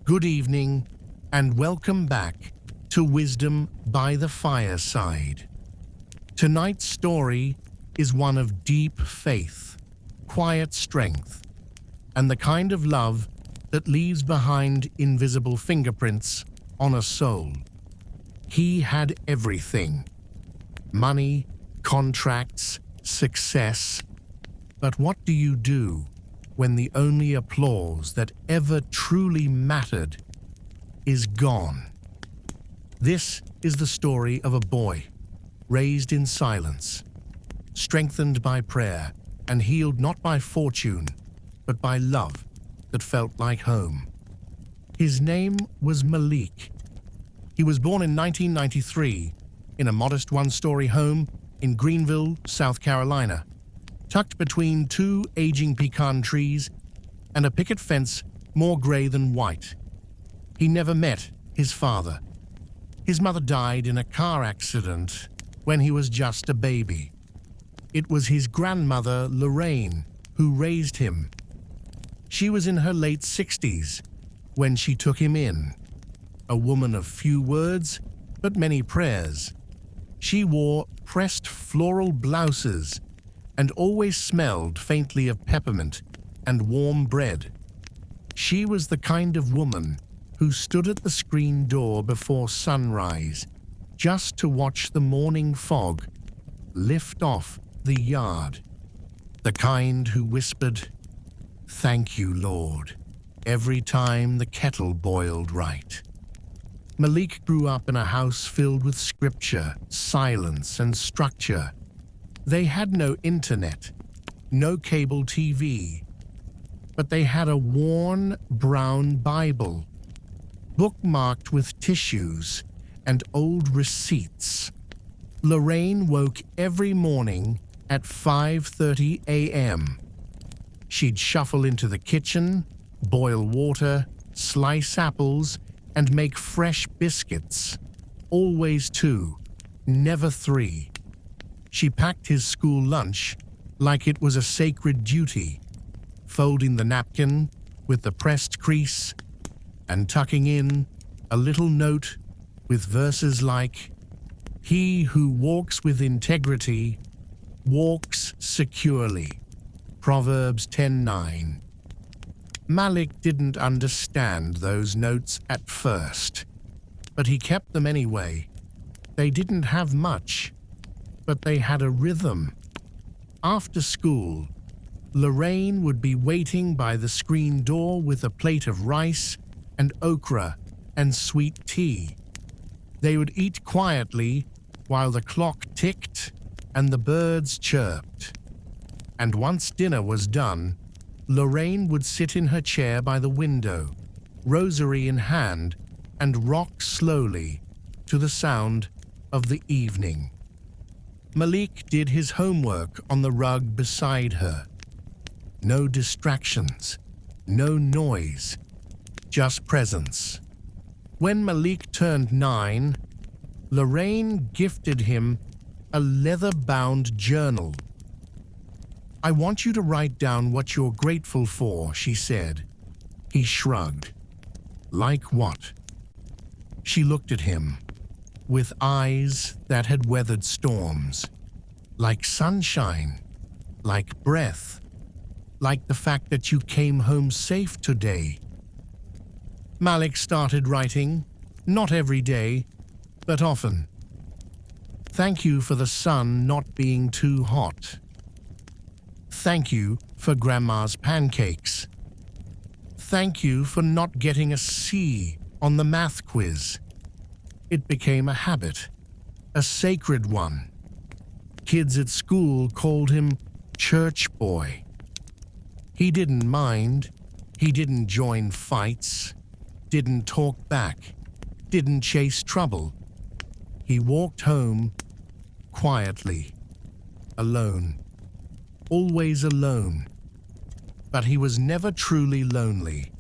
Good evening, and welcome back to Wisdom by the Fireside. Tonight's story is one of deep faith, quiet strength, and the kind of love that leaves behind invisible fingerprints on a soul. He had everything: money, contracts, success. But what do you do when the only applause that ever truly mattered is gone? This is the story of a boy raised in silence, strengthened by prayer, and healed not by fortune, but by love that felt like home. His name was Malik. He was born in 1993 in a modest one-story home in Greenville, South Carolina, tucked between two aging pecan trees and a picket fence more gray than white. He never met his father. His mother died in a car accident when he was just a baby. It was his grandmother, Lorraine, who raised him. She was in her late 60s when she took him in. A woman of few words, but many prayers. She wore pressed floral blouses and always smelled faintly of peppermint and warm bread. She was the kind of woman who stood at the screen door before sunrise just to watch the morning fog lift off the yard. The kind who whispered, "Thank you, Lord," every time the kettle boiled right. Malik grew up in a house filled with scripture, silence, and structure. They had no internet, no cable TV, but they had a worn brown Bible, bookmarked with tissues and old receipts. Lorraine woke every morning at 5:30 a.m. She'd shuffle into the kitchen, boil water, slice apples, and make fresh biscuits. Always two, never three. She packed his school lunch like it was a sacred duty, folding the napkin with the pressed crease and tucking in a little note with verses like, "He who walks with integrity walks securely." Proverbs 10:9. Malik didn't understand those notes at first, but he kept them anyway. They didn't have much, but they had a rhythm. After school, Lorraine would be waiting by the screen door with a plate of rice and okra and sweet tea. They would eat quietly while the clock ticked and the birds chirped. And once dinner was done, Lorraine would sit in her chair by the window, rosary in hand, and rock slowly to the sound of the evening. Malik did his homework on the rug beside her. No distractions, no noise, just presence. When Malik turned 9, Lorraine gifted him a leather-bound journal. "I want you to write down what you're grateful for," she said. He shrugged. "Like what?" She looked at him with eyes that had weathered storms. "Like sunshine, like breath, like the fact that you came home safe today." Malik started writing, not every day, but often. "Thank you for the sun not being too hot. Thank you for Grandma's pancakes. Thank you for not getting a C on the math quiz." It became a habit, a sacred one. Kids at school called him Church Boy. He didn't mind. He didn't join fights, didn't talk back, didn't chase trouble. He walked home quietly, alone. Always alone. But he was never truly lonely,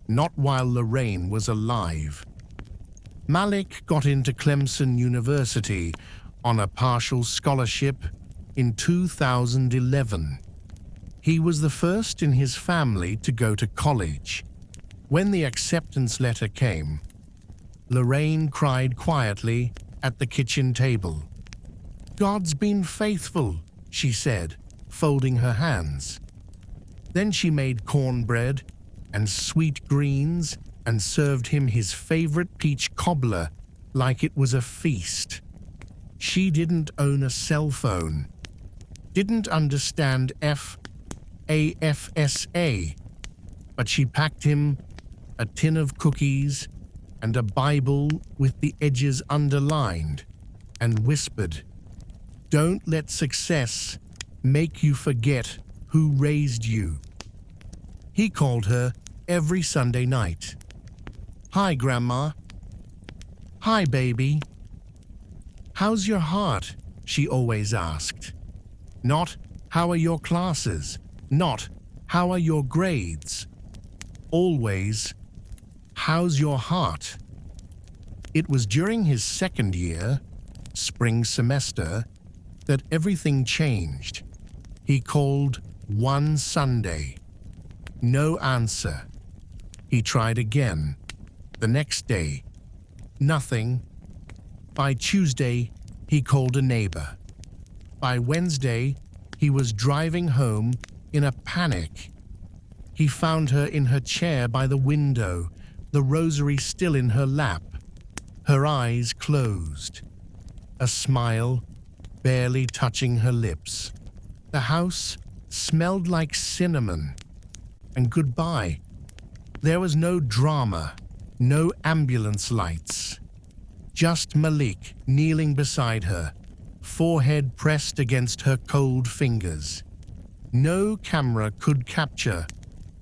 not while Lorraine was alive. Malik got into Clemson University on a partial scholarship in 2011. He was the first in his family to go to college. When the acceptance letter came, Lorraine cried quietly at the kitchen table. "God's been faithful," she said, folding her hands. Then she made cornbread and sweet greens and served him his favorite peach cobbler like it was a feast. She didn't own a cell phone, didn't understand FAFSA, but she packed him a tin of cookies and a Bible with the edges underlined and whispered, "Don't let success make you forget who raised you." He called her every Sunday night. "Hi, Grandma." "Hi, baby." "How's your heart?" she always asked. Not, "How are your classes?" Not, "How are your grades?" Always, "How's your heart?" It was during his second year, spring semester, that everything changed. He called one Sunday. No answer. He tried again. The next day, nothing. By Tuesday, he called a neighbor. By Wednesday, he was driving home in a panic. He found her in her chair by the window, the rosary still in her lap, her eyes closed, a smile barely touching her lips. The house smelled like cinnamon. And goodbye. There was no drama, no ambulance lights. Just Malik kneeling beside her, forehead pressed against her cold fingers. No camera could capture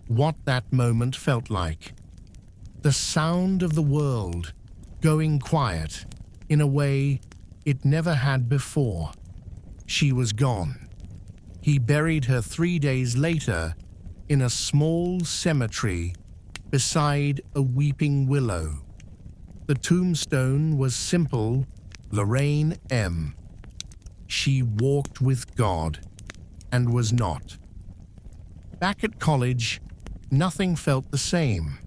what that moment felt like. The sound of the world going quiet in a way it never had before. She was gone. He buried her 3 days later in a small cemetery beside a weeping willow. The tombstone was simple, Lorraine M. She walked with God and was not. Back at college, nothing felt the same.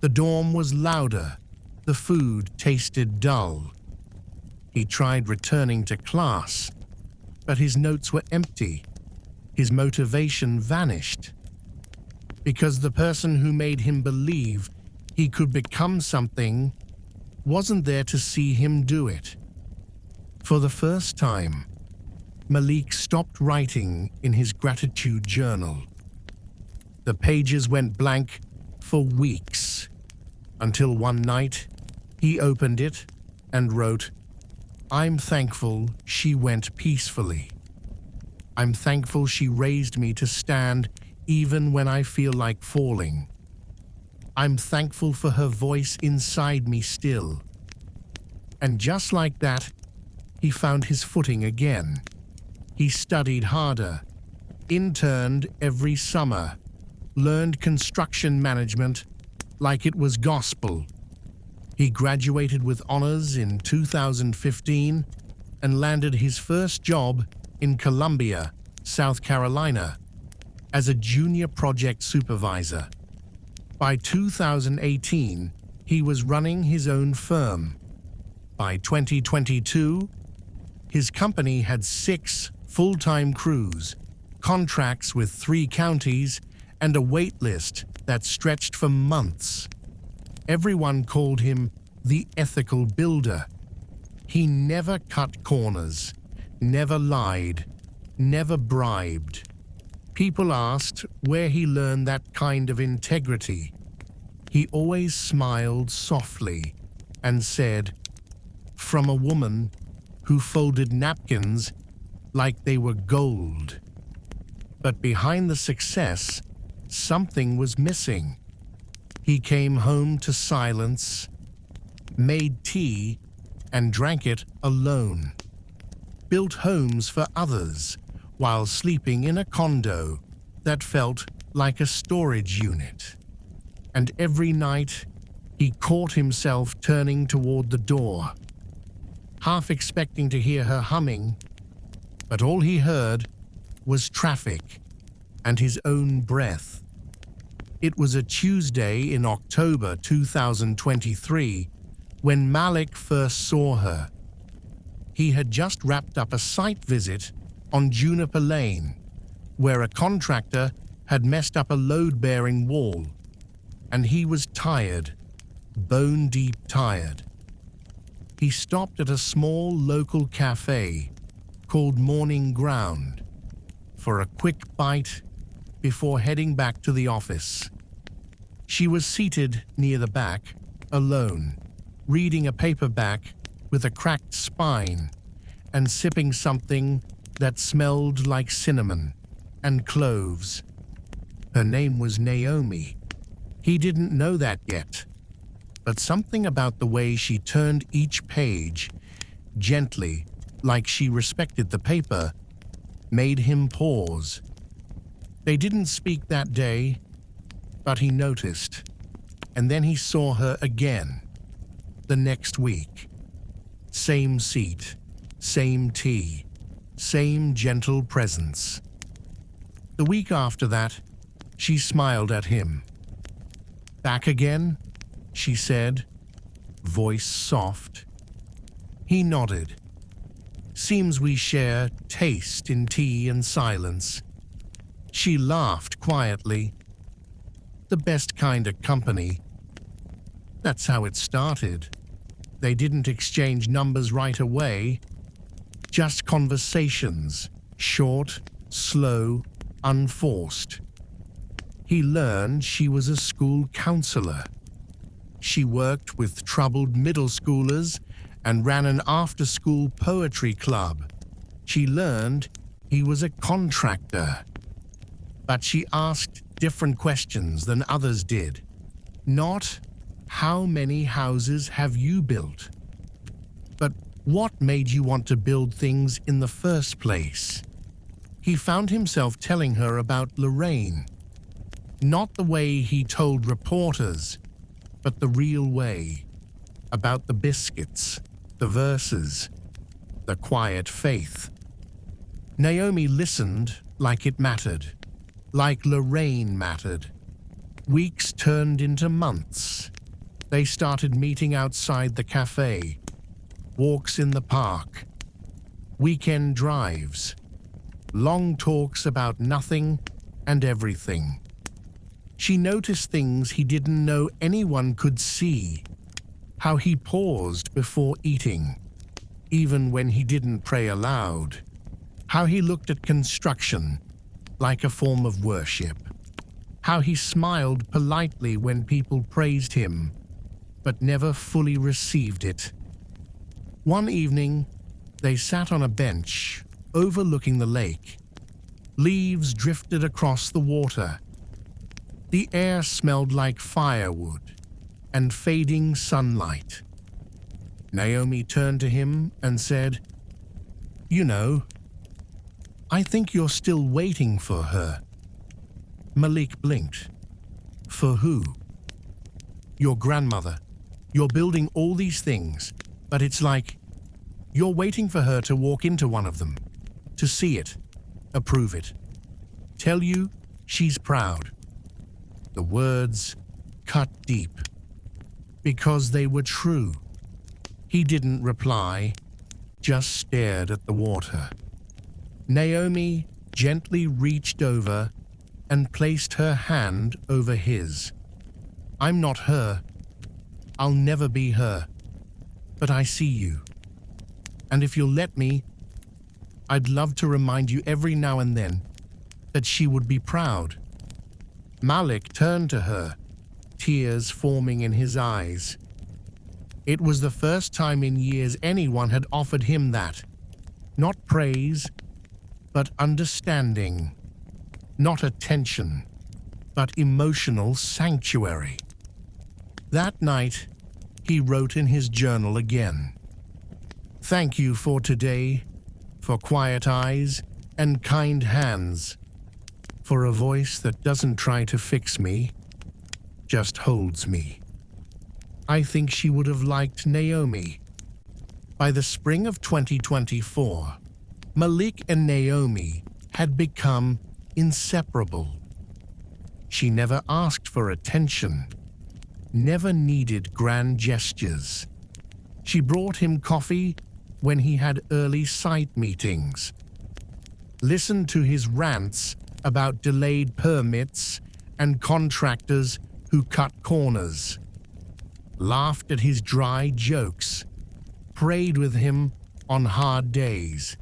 The dorm was louder, the food tasted dull. He tried returning to class, but his notes were empty. His motivation vanished. Because the person who made him believe he could become something wasn't there to see him do it. For the first time, Malik stopped writing in his gratitude journal. The pages went blank for weeks, until one night he opened it and wrote, "I'm thankful she went peacefully. I'm thankful she raised me to stand even when I feel like falling. I'm thankful for her voice inside me still." And just like that, he found his footing again. He studied harder, interned every summer, learned construction management like it was gospel. He graduated with honors in 2015 and landed his first job in Columbia, South Carolina, as a junior project supervisor. By 2018, he was running his own firm. By 2022, his company had 6 full-time crews, contracts with 3 counties, and a wait list that stretched for months. Everyone called him the ethical builder. He never cut corners, never lied, never bribed. People asked where he learned that kind of integrity. He always smiled softly and said, "From a woman who folded napkins like they were gold." But behind the success, something was missing. He came home to silence, made tea, and drank it alone. Built homes for others while sleeping in a condo that felt like a storage unit. And every night, he caught himself turning toward the door, half expecting to hear her humming, but all he heard was traffic and his own breath. It was a Tuesday in October 2023 when Malik first saw her. He had just wrapped up a site visit on Juniper Lane, where a contractor had messed up a load-bearing wall, and he was tired, bone-deep tired. He stopped at a small local cafe called Morning Ground for a quick bite before heading back to the office. She was seated near the back, alone, reading a paperback with a cracked spine and sipping something that smelled like cinnamon and cloves. Her name was Naomi. He didn't know that yet, but something about the way she turned each page, gently, like she respected the paper, made him pause. They didn't speak that day, but he noticed, and then he saw her again, the next week. Same seat, same tea, same gentle presence. The week after that, she smiled at him. "Back again?" she said, voice soft. He nodded. "Seems we share taste in tea and silence." She laughed quietly. "The best kind of company." That's how it started. They didn't exchange numbers right away, just conversations, short, slow, unforced. He learned she was a school counselor. She worked with troubled middle schoolers and ran an after-school poetry club. She learned he was a contractor. But she asked different questions than others did. Not, "How many houses have you built?" but "What made you want to build things in the first place?" He found himself telling her about Lorraine. Not the way he told reporters, but the real way. About the biscuits, the verses, the quiet faith. Naomi listened like it mattered, like Lorraine mattered. Weeks turned into months. They started meeting outside the cafe, walks in the park, weekend drives, long talks about nothing and everything. She noticed things he didn't know anyone could see. How he paused before eating, even when he didn't pray aloud. How he looked at construction like a form of worship. How he smiled politely when people praised him, but never fully received it. One evening, they sat on a bench overlooking the lake. Leaves drifted across the water. The air smelled like firewood and fading sunlight. Naomi turned to him and said, "You know, I think you're still waiting for her." Malik blinked. "For who?" "Your grandmother. You're building all these things, but it's like you're waiting for her to walk into one of them, to see it, approve it, tell you she's proud." The words cut deep, because they were true. He didn't reply, just stared at the water. Naomi gently reached over and placed her hand over his. "I'm not her. I'll never be her. But I see you. And if you'll let me, I'd love to remind you every now and then that she would be proud." Malik turned to her, tears forming in his eyes. It was the first time in years anyone had offered him that. Not praise, but understanding. Not attention, but emotional sanctuary. That night, he wrote in his journal again. "Thank you for today, for quiet eyes and kind hands, for a voice that doesn't try to fix me, just holds me." I think she would have liked Naomi. By the spring of 2024, Malik and Naomi had become inseparable. She never asked for attention, never needed grand gestures. She brought him coffee when he had early site meetings, listened to his rants about delayed permits and contractors who cut corners, laughed at his dry jokes, prayed with him on hard days.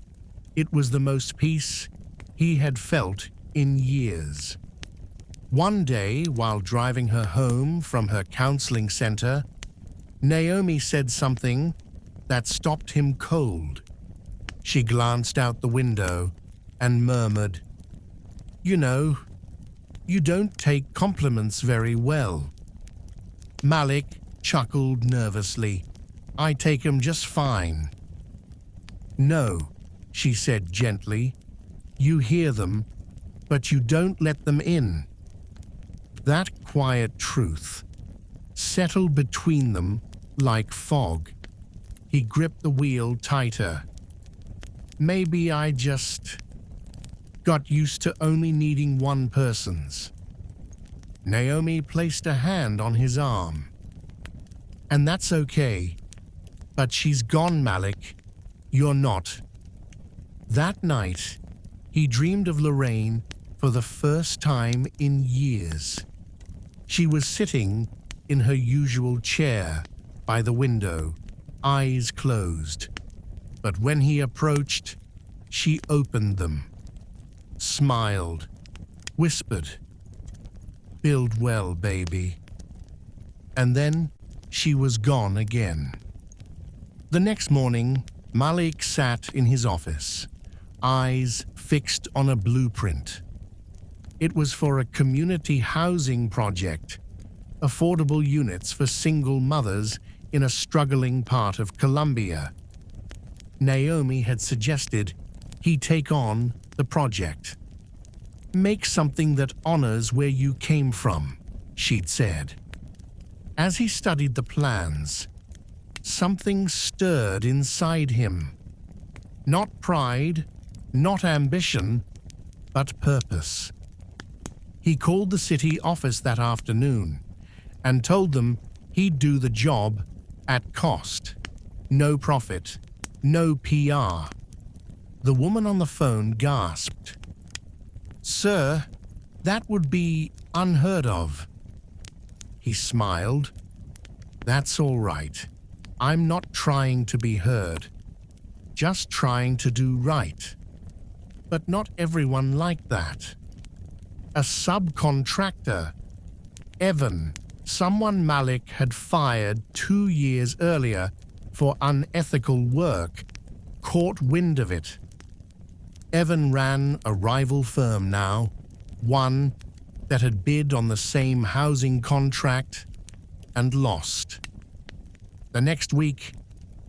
It was the most peace he had felt in years. One day, while driving her home from her counseling center, Naomi said something that stopped him cold. She glanced out the window and murmured, "You know, you don't take compliments very well." Malik chuckled nervously. "I take 'em just fine." "No," she said gently. "You hear them, but you don't let them in." That quiet truth settled between them like fog. He gripped the wheel tighter. "Maybe I just got used to only needing one person's." Naomi placed a hand on his arm. "And that's okay. But she's gone, Malik. You're not." That night, he dreamed of Lorraine for the first time in years. She was sitting in her usual chair by the window, eyes closed. But when he approached, she opened them, smiled, whispered, "Build well, baby." And then she was gone again. The next morning, Malik sat in his office, eyes fixed on a blueprint. It was for a community housing project, affordable units for single mothers in a struggling part of Colombia. Naomi had suggested he take on the project. "Make something that honors where you came from," she'd said. As he studied the plans, something stirred inside him. Not pride, not ambition, but purpose. He called the city office that afternoon and told them he'd do the job at cost. No profit, no PR. The woman on the phone gasped. "Sir, that would be unheard of." He smiled. "That's all right. I'm not trying to be heard, just trying to do right." But not everyone liked that. A subcontractor, Evan, someone Malik had fired 2 years earlier for unethical work, caught wind of it. Evan ran a rival firm now, one that had bid on the same housing contract and lost. The next week,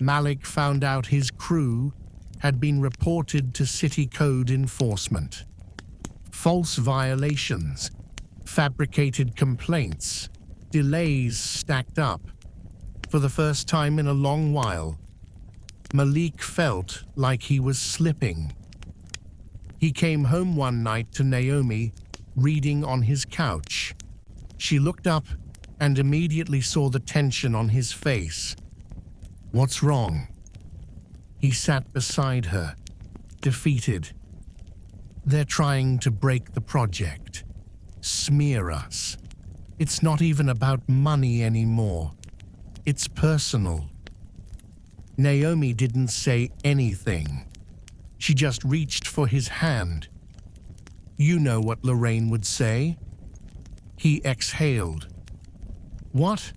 Malik found out his crew had been reported to city code enforcement. False violations, fabricated complaints, delays stacked up. For the first time in a long while, Malik felt like he was slipping. He came home one night to Naomi, reading on his couch. She looked up and immediately saw the tension on his face. "What's wrong?" He sat beside her, defeated. "They're trying to break the project, smear us. It's not even about money anymore. It's personal." Naomi didn't say anything. She just reached for his hand. "You know what Lorraine would say." He exhaled. "What?"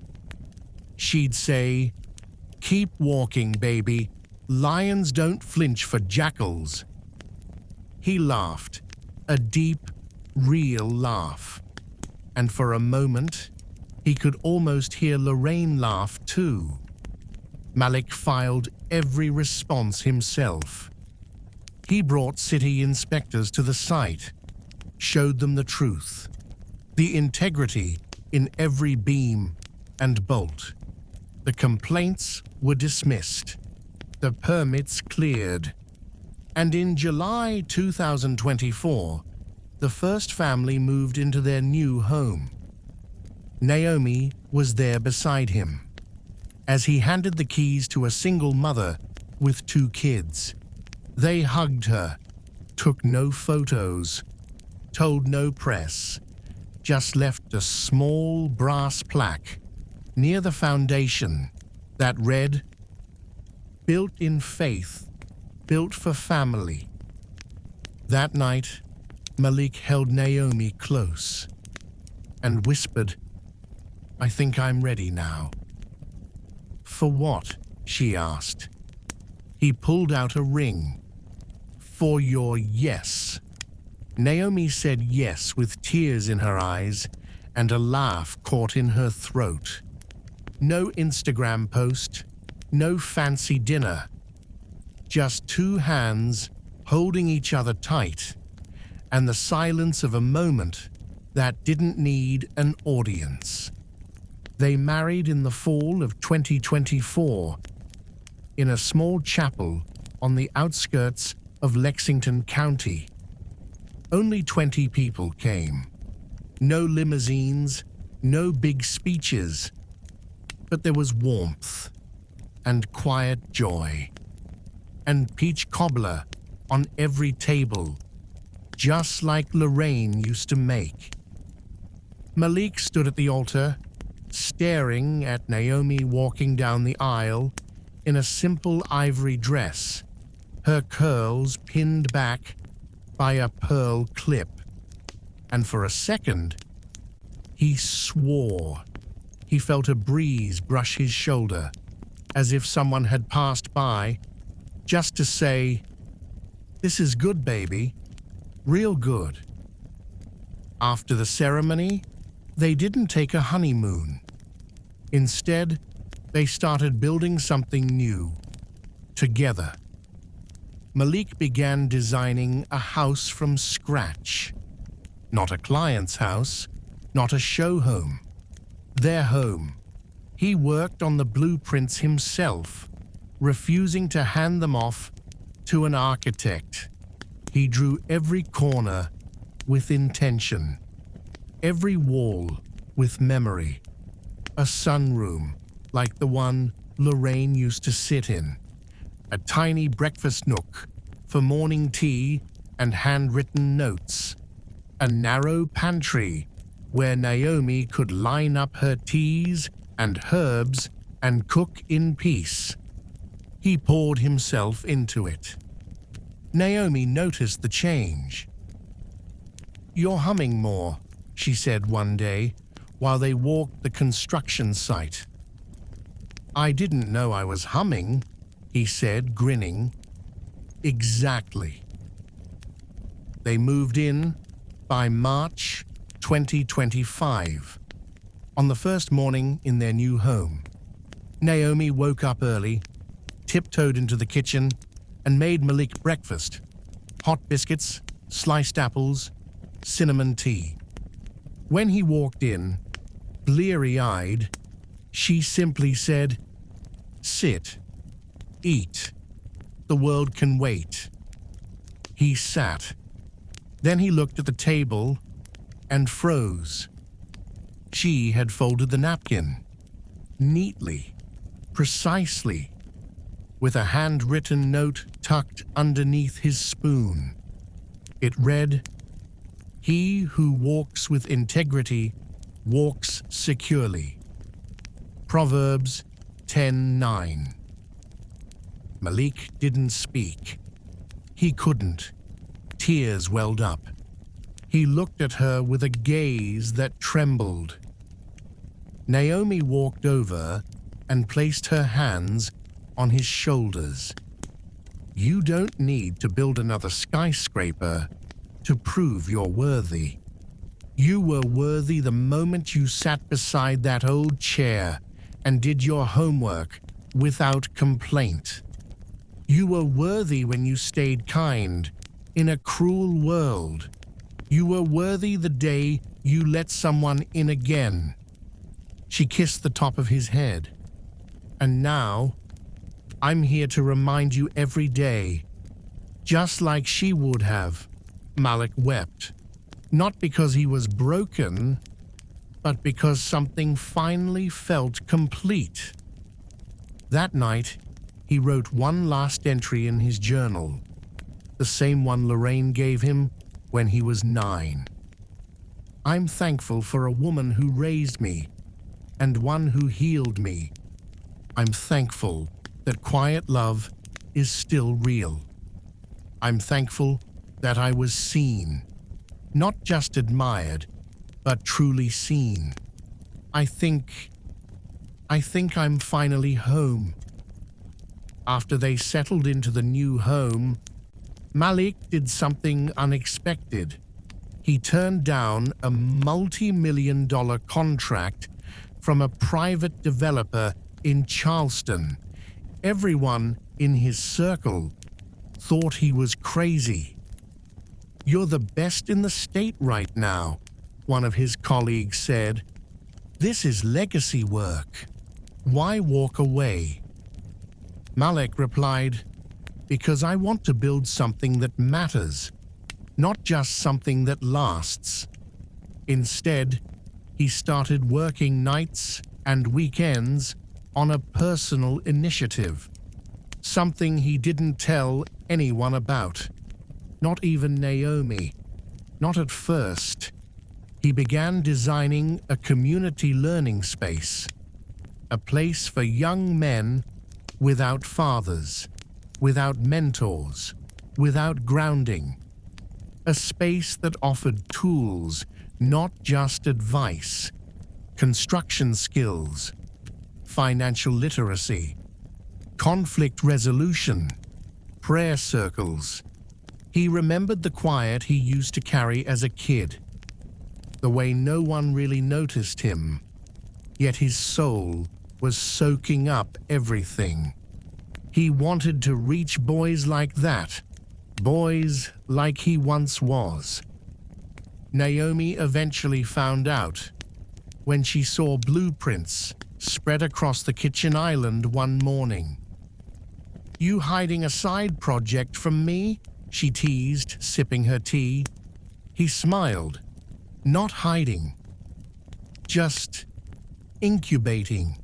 She'd say, "Keep walking, baby. Lions don't flinch for jackals." He laughed, a deep, real laugh. And for a moment, he could almost hear Lorraine laugh too. Malik filed every response himself. He brought city inspectors to the site, showed them the truth, the integrity in every beam and bolt. The complaints were dismissed, the permits cleared, and in July 2024, the first family moved into their new home. Naomi was there beside him, as he handed the keys to a single mother with 2 kids. They hugged her, took no photos, told no press, just left a small brass plaque near the foundation that read, "Built in faith, built for family." That night, Malik held Naomi close and whispered, "I think I'm ready now." "For what?" she asked. He pulled out a ring. "For your yes." Naomi said yes with tears in her eyes and a laugh caught in her throat. No Instagram post, no fancy dinner. Just 2 hands holding each other tight, and the silence of a moment that didn't need an audience. They married in the fall of 2024 in a small chapel on the outskirts of Lexington County. Only 20 people came. No limousines, no big speeches, but there was warmth and quiet joy and peach cobbler on every table, just like Lorraine used to make. Malik stood at the altar, staring at Naomi walking down the aisle in a simple ivory dress, her curls pinned back by a pearl clip. And for a second, he swore. He felt a breeze brush his shoulder, as if someone had passed by, just to say, "This is good, baby. Real good." After the ceremony, they didn't take a honeymoon. Instead, they started building something new, together. Malik began designing a house from scratch. Not a client's house, not a show home. Their home. He worked on the blueprints himself, refusing to hand them off to an architect. He drew every corner with intention, every wall with memory. A sunroom like the one Lorraine used to sit in, a tiny breakfast nook for morning tea and handwritten notes, a narrow pantry where Naomi could line up her teas and herbs and cook in peace. He poured himself into it. Naomi noticed the change. "You're humming more," she said one day while they walked the construction site. "I didn't know I was humming," he said, grinning. "Exactly." They moved in by March 2025. On the first morning in their new home, Naomi woke up early, tiptoed into the kitchen, and made Malik breakfast: hot biscuits, sliced apples, cinnamon tea. When he walked in, bleary-eyed, she simply said, "Sit, eat. The world can wait." He sat. Then he looked at the table and froze. She had folded the napkin, neatly, precisely, with a handwritten note tucked underneath his spoon. It read, "He who walks with integrity walks securely." Proverbs 10:9. Malik didn't speak. He couldn't. Tears welled up. He looked at her with a gaze that trembled. Naomi walked over and placed her hands on his shoulders. "You don't need to build another skyscraper to prove you're worthy. You were worthy the moment you sat beside that old chair and did your homework without complaint. You were worthy when you stayed kind in a cruel world. You were worthy the day you let someone in again." She kissed the top of his head. "And now, I'm here to remind you every day, just like she would have." Malik wept. Not because he was broken, but because something finally felt complete. That night, he wrote one last entry in his journal, the same one Lorraine gave him when he was 9. I'm thankful for a woman who raised me and one who healed me. I'm thankful that quiet love is still real. I'm thankful that I was seen, not just admired, but truly seen. I think I'm finally home. After they settled into the new home, Malik did something unexpected. He turned down a multi-million-dollar contract from a private developer in Charleston. Everyone in his circle thought he was crazy. "You're the best in the state right now," one of his colleagues said. "This is legacy work. Why walk away?" Malik replied, "Because I want to build something that matters, not just something that lasts." Instead, he started working nights and weekends on a personal initiative, something he didn't tell anyone about, not even Naomi, not at first. He began designing a community learning space, a place for young men without fathers, without mentors, without grounding, a space that offered tools, not just advice, construction skills, financial literacy, conflict resolution, prayer circles. He remembered the quiet he used to carry as a kid, the way no one really noticed him, yet his soul was soaking up everything. He wanted to reach boys like that, boys like he once was. Naomi eventually found out when she saw blueprints spread across the kitchen island one morning. "You hiding a side project from me?" she teased, sipping her tea. He smiled. "Not hiding, just incubating."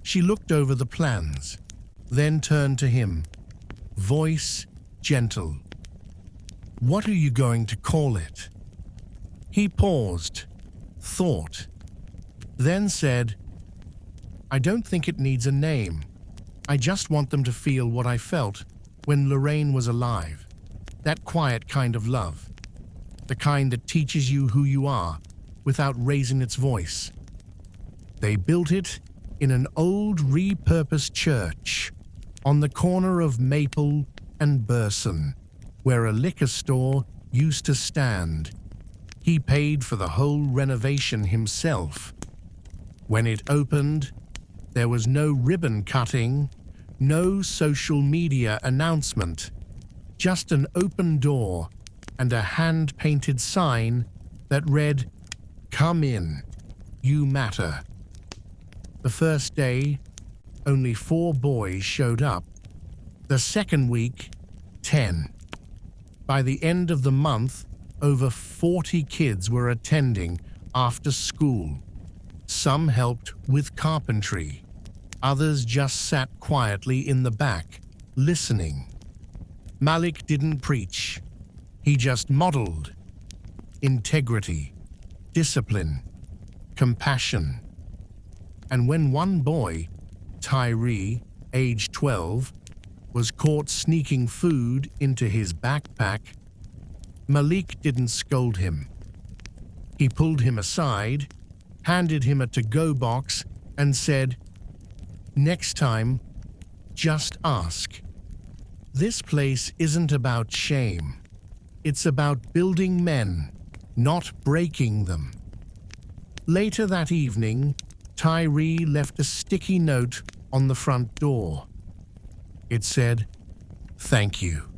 She looked over the plans, then turned to him, voice gentle. "What are you going to call it?" He paused, thought, then said, "I don't think it needs a name. I just want them to feel what I felt when Lorraine was alive. That quiet kind of love. The kind that teaches you who you are without raising its voice." They built it in an old repurposed church on the corner of Maple and Burson, where a liquor store used to stand. He paid for the whole renovation himself. When it opened, there was no ribbon cutting, no social media announcement, just an open door and a hand-painted sign that read, "Come in, you matter." The first day, only 4 boys showed up. The second week, 10. By the end of the month, over 40 kids were attending after school. Some helped with carpentry. Others just sat quietly in the back, listening. Malik didn't preach. He just modeled integrity, discipline, compassion. And when one boy, Tyree, age 12, was caught sneaking food into his backpack, Malik didn't scold him. He pulled him aside, handed him a to-go box, and said, "Next time, just ask." This place isn't about shame. It's about building men, not breaking them. Later that evening, Tyree left a sticky note on the front door. It said, "Thank you.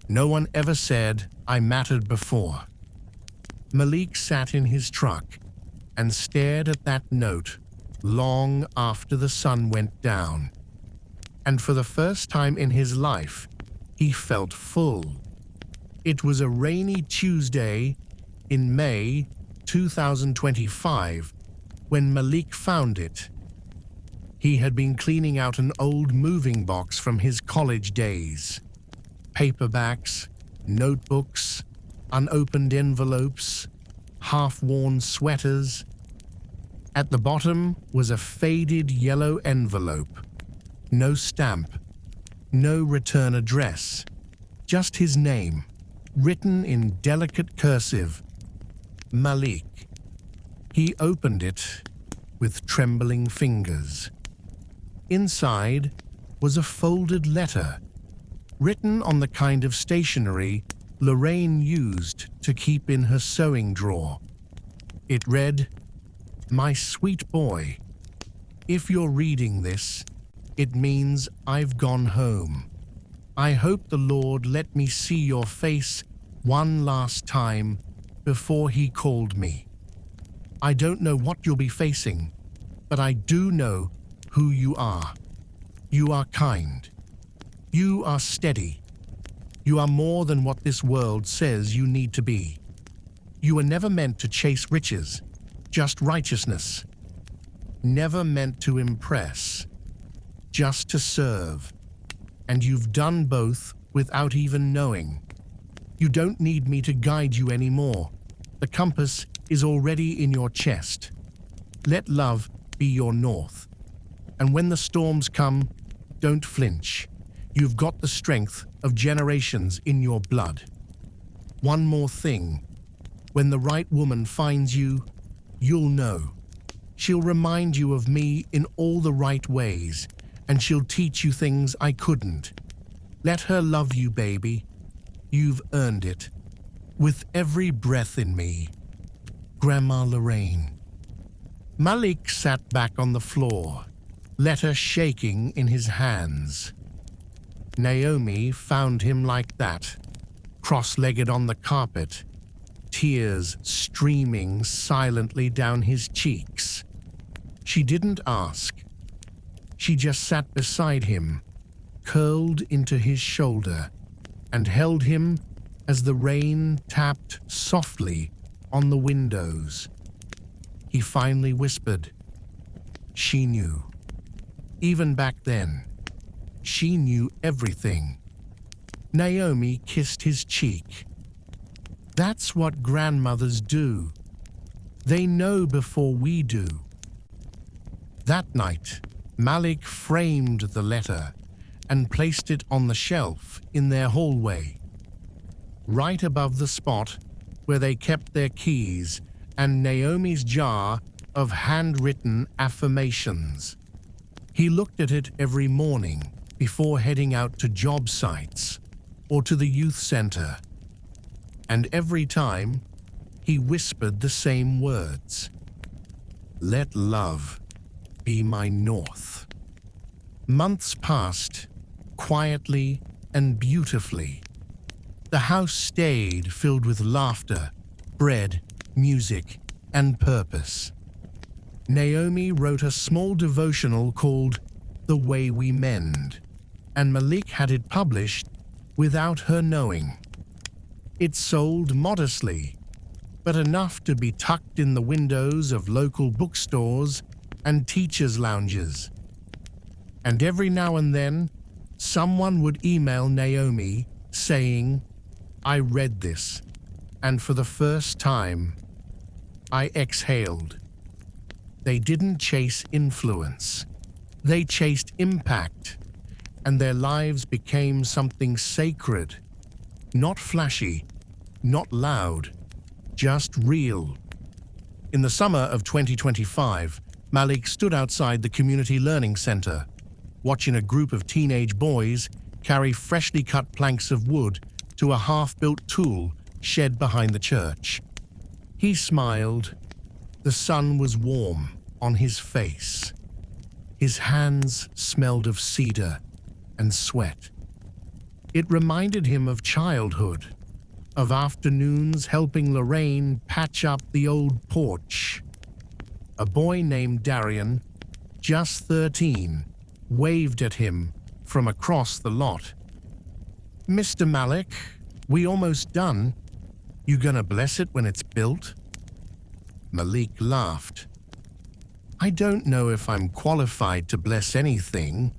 No one ever said I mattered before." Malik sat in his truck and stared at that note long after the sun went down. And for the first time in his life, he felt full. It was a rainy Tuesday in May 2025 when Malik found it. He had been cleaning out an old moving box from his college days. Paperbacks, notebooks, unopened envelopes, half-worn sweaters. At the bottom was a faded yellow envelope. No stamp, no return address, just his name, written in delicate cursive, Malik. He opened it with trembling fingers. Inside was a folded letter, written on the kind of stationery Lorraine used to keep in her sewing drawer. It read, "My sweet boy, if you're reading this, it means I've gone home. I hope the Lord let me see your face one last time before He called me. I don't know what you'll be facing, but I do know who you are. You are kind. You are steady. You are more than what this world says you need to be. You were never meant to chase riches, just righteousness. Never meant to impress, just to serve. And you've done both without even knowing. You don't need me to guide you anymore. The compass is already in your chest. Let love be your north. And when the storms come, don't flinch. You've got the strength of generations in your blood. One more thing. When the right woman finds you, you'll know. She'll remind you of me in all the right ways, and she'll teach you things I couldn't. Let her love you, baby. You've earned it. With every breath in me. Grandma Lorraine." Malik sat back on the floor, letter shaking in his hands. Naomi found him like that, cross-legged on the carpet, tears streaming silently down his cheeks. She didn't ask. She just sat beside him, curled into his shoulder, and held him as the rain tapped softly on the windows. He finally whispered. She knew. Even back then, she knew everything. Naomi kissed his cheek. That's what grandmothers do. They know before we do. That night, Malik framed the letter and placed it on the shelf in their hallway, right above the spot where they kept their keys and Naomi's jar of handwritten affirmations. He looked at it every morning before heading out to job sites or to the youth center, and every time he whispered the same words. Let love be my north. Months passed, quietly and beautifully. The house stayed filled with laughter, bread, music, and purpose. Naomi wrote a small devotional called The Way We Mend, and Malik had it published without her knowing. It sold modestly, but enough to be tucked in the windows of local bookstores and teachers' lounges. And every now and then, someone would email Naomi saying, I read this, and for the first time, I exhaled. They didn't chase influence. They chased impact, and their lives became something sacred, not flashy, not loud, just real. In the summer of 2025, Malik stood outside the Community Learning Center, watching a group of teenage boys carry freshly cut planks of wood to a half-built tool shed behind the church. He smiled. The sun was warm on his face. His hands smelled of cedar and sweat. It reminded him of childhood, of afternoons helping Lorraine patch up the old porch. A boy named Darian, just 13, waved at him from across the lot. Mr. Malik, we almost done. You gonna bless it when it's built?" Malik laughed. "I don't know if I'm qualified to bless anything,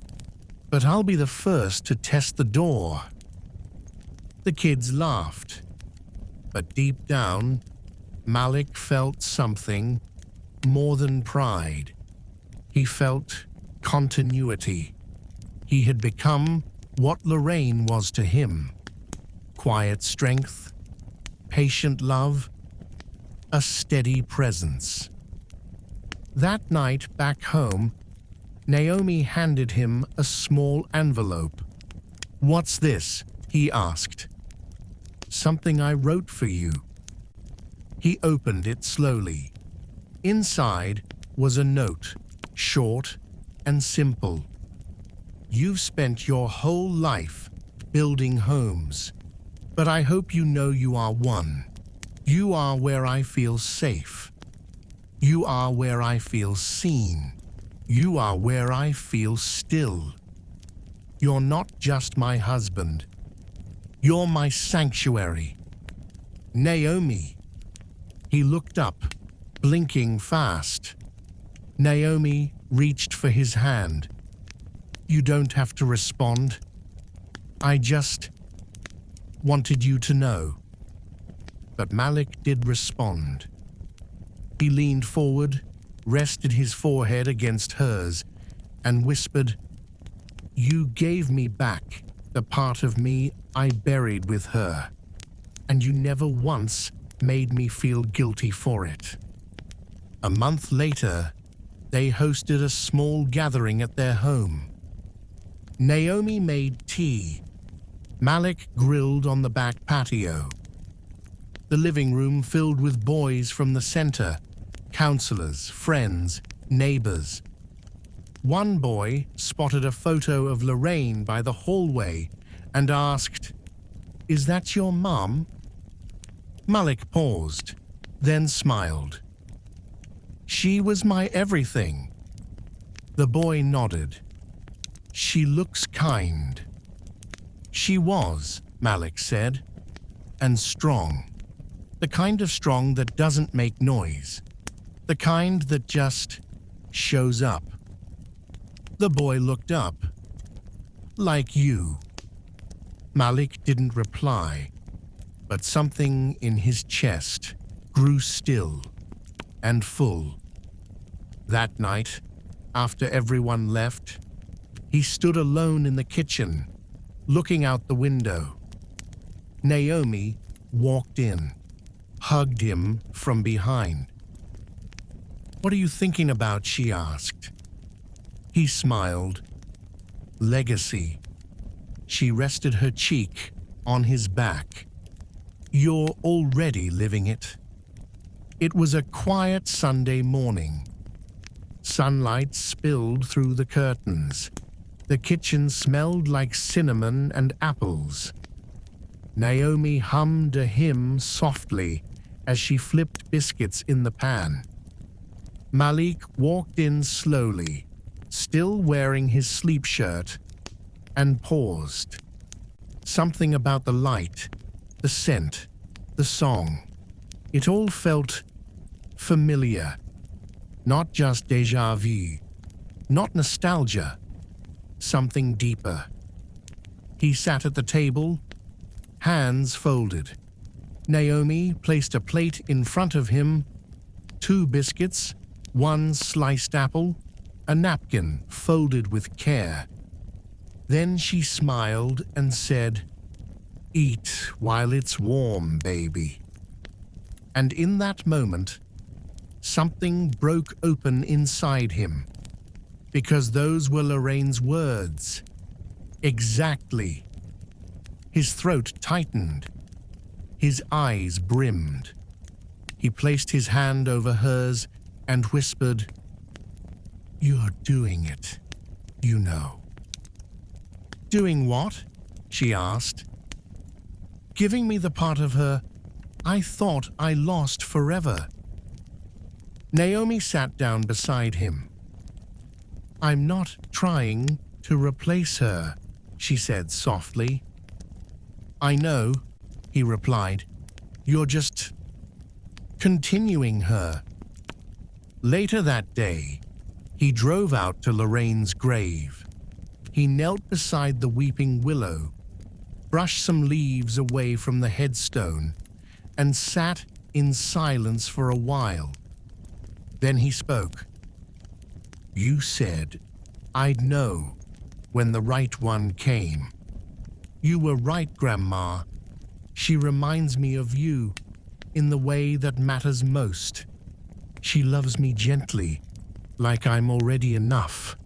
but I'll be the first to test the door." The kids laughed, but deep down, Malik felt something more than pride. He felt continuity. He had become what Lorraine was to him: quiet strength, patient love, a steady presence. That night back home, Naomi handed him a small envelope. "What's this?" he asked. "Something I wrote for you." He opened it slowly. Inside was a note, short and simple. "You've spent your whole life building homes, but I hope you know you are one. You are where I feel safe. You are where I feel seen. You are where I feel still. You're not just my husband. You're my sanctuary. Naomi." He looked up, blinking fast. Naomi reached for his hand. "You don't have to respond. I just wanted you to know." But Malik did respond. He leaned forward, rested his forehead against hers, and whispered, "You gave me back the part of me I buried with her, and you never once made me feel guilty for it." A month later, they hosted a small gathering at their home. Naomi made tea. Malik grilled on the back patio. The living room filled with boys from the center, counselors, friends, neighbors. One boy spotted a photo of Lorraine by the hallway and asked, "Is that your mom?" Malik paused, then smiled. "She was my everything." The boy nodded. "She looks kind." She was, Malik said, and strong. The kind of strong that doesn't make noise. The kind that just shows up. The boy looked up. "Like you." Malik didn't reply, but something in his chest grew still and full. That night, after everyone left, he stood alone in the kitchen, looking out the window. Naomi walked in, hugged him from behind. "What are you thinking about?" she asked. He smiled. "Legacy." She rested her cheek on his back. "You're already living it." It was a quiet Sunday morning. Sunlight spilled through the curtains. The kitchen smelled like cinnamon and apples. Naomi hummed a hymn softly as she flipped biscuits in the pan. Malik walked in slowly, still wearing his sleep shirt, and paused. Something about the light, the scent, the song. It all felt familiar. Not just déjà vu, not nostalgia, something deeper. He sat at the table, hands folded. Naomi placed a plate in front of him, 2 biscuits, 1 sliced apple, a napkin folded with care. Then she smiled and said, "Eat while it's warm, baby." And in that moment, something broke open inside him, because those were Lorraine's words. Exactly. His throat tightened. His eyes brimmed. He placed his hand over hers and whispered, "You're doing it, you know." "Doing what?" she asked. "Giving me the part of her I thought I lost forever." Naomi sat down beside him. "I'm not trying to replace her," she said softly. "I know," he replied. You're just continuing her. Later that day, he drove out to Lorraine's grave. He knelt beside the weeping willow, brushed some leaves away from the headstone, and sat in silence for a while. Then he spoke. "You said I'd know when the right one came. You were right, Grandma. She reminds me of you in the way that matters most. She loves me gently, like I'm already enough."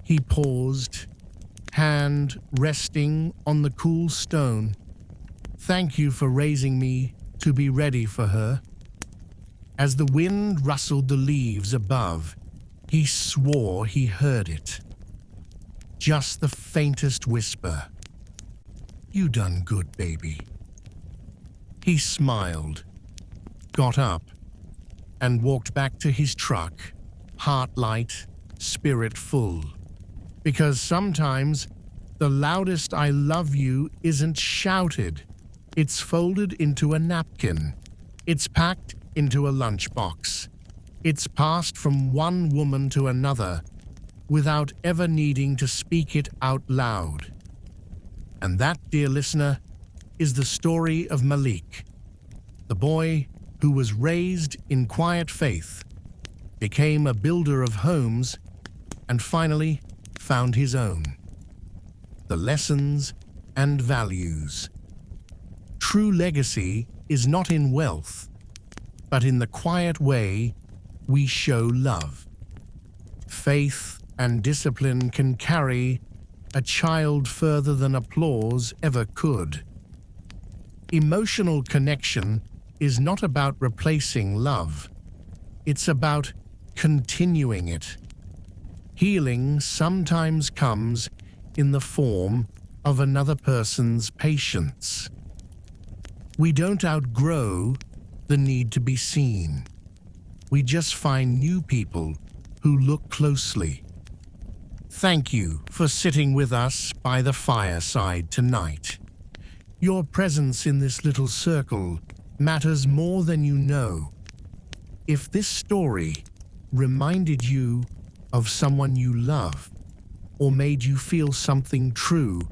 He paused, hand resting on the cool stone. "Thank you for raising me to be ready for her." As the wind rustled the leaves above, he swore he heard it. Just the faintest whisper. "You done good, baby." He smiled, got up, and walked back to his truck, heart light, spirit full. Because sometimes the loudest "I love you" isn't shouted. It's folded into a napkin. It's packed into a lunchbox. It's passed from one woman to another without ever needing to speak it out loud. And that, dear listener, is the story of Malik, the boy who was raised in quiet faith, became a builder of homes, and finally found his own. The lessons and values. True legacy is not in wealth, but in the quiet way we show love. Faith and discipline can carry a child further than applause ever could. Emotional connection is not about replacing love. It's about continuing it. Healing sometimes comes in the form of another person's patience. We don't outgrow the need to be seen. We just find new people who look closely. Thank you for sitting with us by the fireside tonight. Your presence in this little circle matters more than you know. If this story reminded you of someone you love, or made you feel something true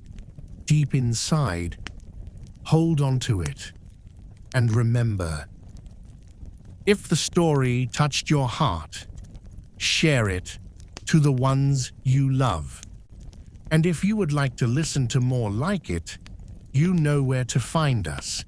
deep inside, hold on to it. And remember, if the story touched your heart, share it to the ones you love. And if you would like to listen to more like it, you know where to find us.